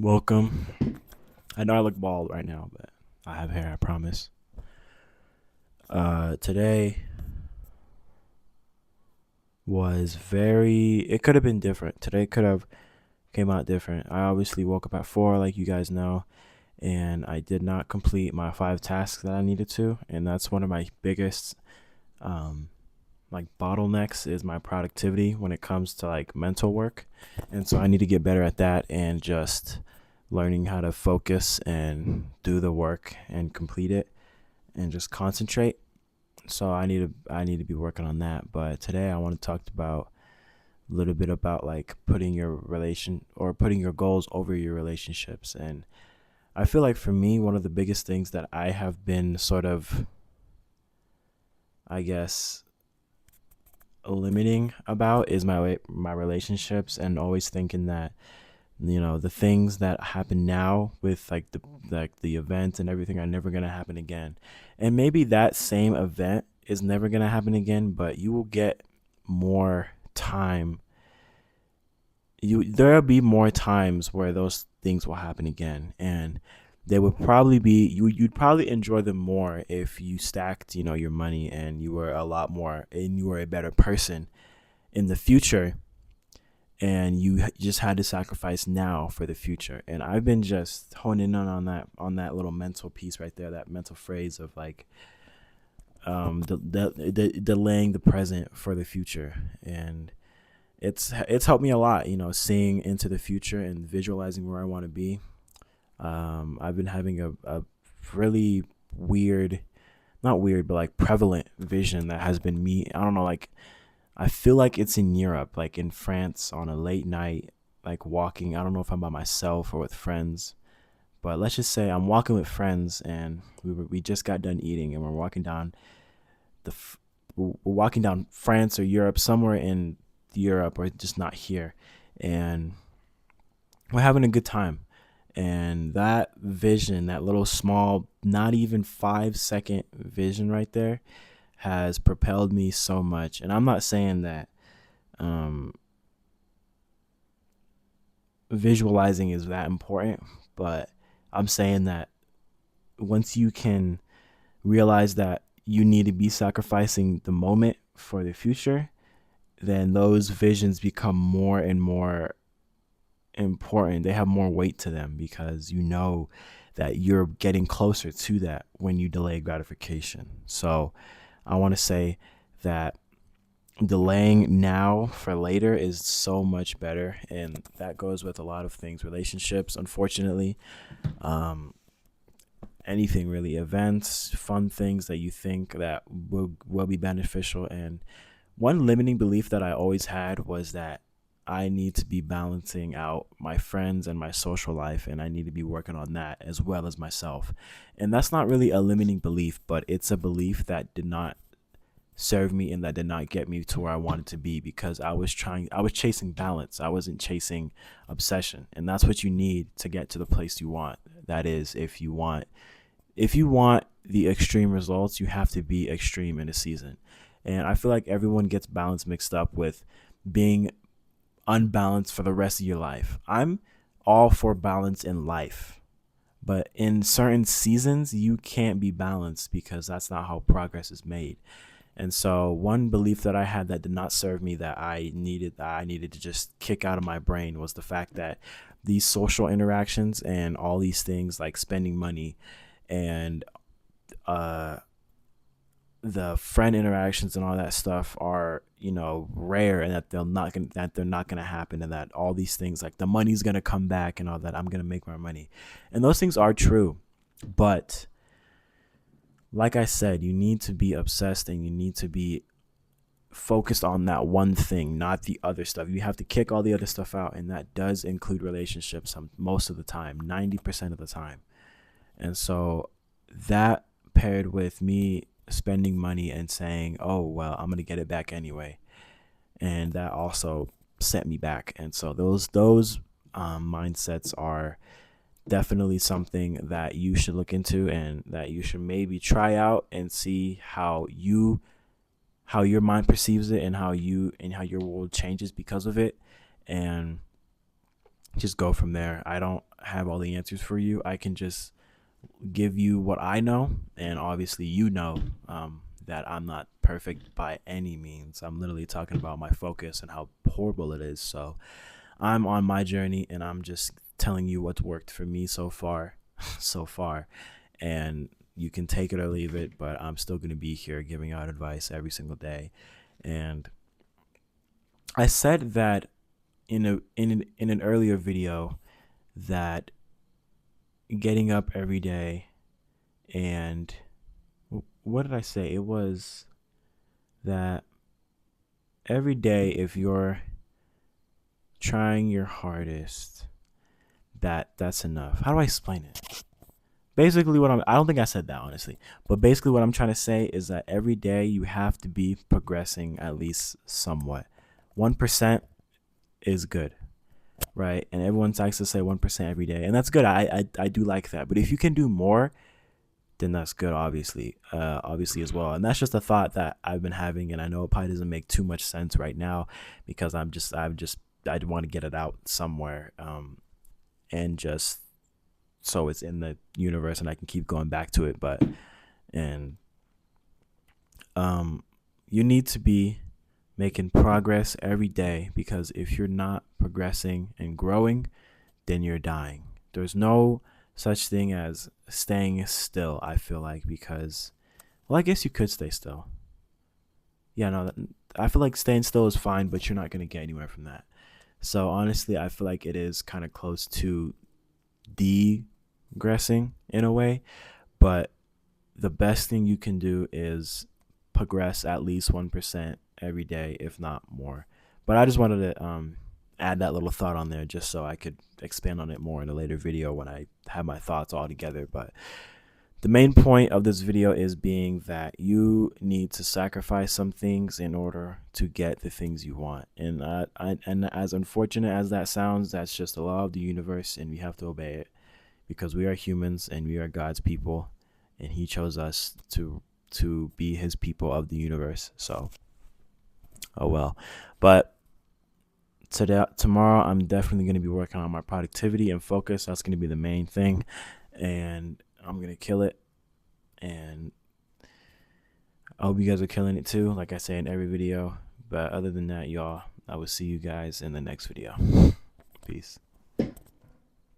Welcome. I know I look bald right now, but I have hair, I promise. Today was it could have been different. Today could have came out different. I obviously woke up at 4, like you guys know, and I did not complete my 5 tasks that I needed to. And that's one of my biggest, um, like bottlenecks is my productivity when it comes to like mental work. And so I need to get better at that and just learning how to focus and do the work and complete it and just concentrate. So I need to be working on that. But today I want to talk about a little bit about like putting your goals over your relationships. And I feel like for me, one of the biggest things that I have been sort of, I guess, limiting about is my relationships, and always thinking that the things that happen now with like the events and everything are never going to happen again. And maybe that same event is never going to happen again, but you will get more time. There'll be more times where those things will happen again, and they would probably be you'd probably enjoy them more if you stacked your money, and you were a better person in the future, and you just had to sacrifice now for the future. And I've been just honing in on that little mental piece right there, that mental phrase of like delaying the present for the future. And it's helped me a lot, seeing into the future and visualizing where I want to be. I've been having a really weird, not weird, but like prevalent vision that has been me. I don't know, like I feel like it's in Europe, like in France on a late night, like walking. I don't know if I'm by myself or with friends, but let's just say I'm walking with friends, and we just got done eating, and the we're walking down France or Europe, somewhere in Europe, or just not here, and we're having a good time. And that vision, that little small, not even 5-second vision right there, has propelled me so much. And I'm not saying that um, visualizing is that important, but I'm saying that once you can realize that you need to be sacrificing the moment for the future, then those visions become more and more important. They have more weight to them because you know that you're getting closer to that when you delay gratification. So I want to say that delaying now for later is so much better, and that goes with a lot of things, relationships, unfortunately, um anything really, events, fun things that you think that will be beneficial. And one limiting belief that I always had was that I need to be balancing out my friends and my social life, and I need to be working on that as well as myself. And that's not really a limiting belief, but it's a belief that did not serve me and that did not get me to where I wanted to be, because I was chasing balance. I wasn't chasing obsession. And that's what you need to get to the place you want. That is, if you want the extreme results, you have to be extreme in a season. And I feel like everyone gets balance mixed up with being unbalanced for the rest of your life. I'm all for balance in life, but in certain seasons, you can't be balanced because that's not how progress is made. And so one belief that I had that did not serve me, that I needed to just kick out of my brain, was the fact that these social interactions and all these things like spending money and uh the friend interactions and all that stuff are rare, and that they're not gonna happen, and that all these things like the money's gonna come back and all that, I'm gonna make more money. And those things are true, but like I said, you need to be obsessed, and you need to be focused on that one thing, not the other stuff. You have to kick all the other stuff out, and that does include relationships, most of the time, 90% of the time. And so that, paired with me spending money and saying, "Oh, well, I'm going to get it back anyway." And that also set me back. And so those mindsets are definitely something that you should look into, and that you should maybe try out and see how your mind perceives it, and how your world changes because of it. And just go from there. I don't have all the answers for you. I can just give you what I know, and obviously that I'm not perfect by any means. I'm literally talking about my focus and how horrible it is. So I'm on my journey, and I'm just telling you what's worked for me so far, so far, and you can take it or leave it. But I'm still gonna be here giving out advice every single day. And I said that in an earlier video that getting up every day and what did I say? It was that every day, if you're trying your hardest, that's enough. How do I explain it? Basically, I don't think I said that honestly, but basically, what I'm trying to say is that every day you have to be progressing at least somewhat. 1% is good, right? And everyone likes to say 1% every day, and that's good. I do like that. But if you can do more, then that's good, obviously as well. And that's just a thought that I've been having, and I know it probably doesn't make too much sense right now because I want to get it out somewhere, and just so it's in the universe and I can keep going back to it. But and you need to be making progress every day, because if you're not progressing and growing, then you're dying. There's no such thing as staying still, I feel like, because, well, I guess you could stay still. Yeah, no, I feel like staying still is fine, but you're not going to get anywhere from that. So honestly, I feel like it is kind of close to degressing in a way, but the best thing you can do is progress at least 1% every day, if not more. But I just wanted to add that little thought on there just so I could expand on it more in a later video when I have my thoughts all together. But the main point of this video is being that you need to sacrifice some things in order to get the things you want. And and as unfortunate as that sounds, that's just the law of the universe, and we have to obey it because we are humans and we are God's people, and He chose us to be His people of the universe. So, oh well. But tomorrow, I'm definitely going to be working on my productivity and focus. That's going to be the main thing, and I'm going to kill it. And I hope you guys are killing it too, like I say in every video. But other than that, y'all, I will see you guys in the next video. Peace.